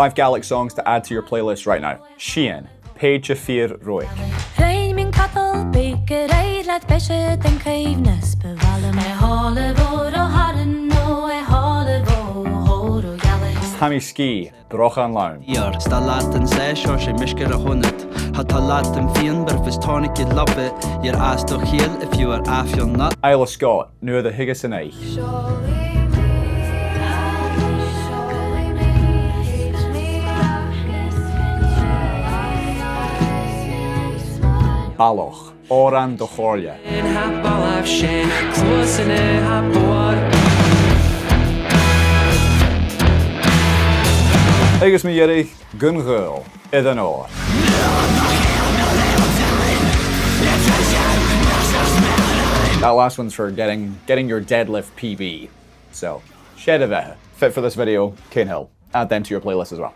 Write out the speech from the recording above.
5 Gaelic songs to add to your playlist right now. Sian, Page Fir Roig. Hammy Sgith, Brochan Lawn. Hier, Stalaten sei schon she miskere 100. Hat Talaten Fian berfis tonic you love it. You're asked to heal if you are off your nut. Isla Scott, Nua the Higgis and Eich. BALACH, Oran do Chorlia. Agus mi yeri, Gun Ghaol, Idan Or. That last one's for getting your deadlift PB. So, shed of it. Fit for this video, Gun Ghaol. Add them to your playlist as well.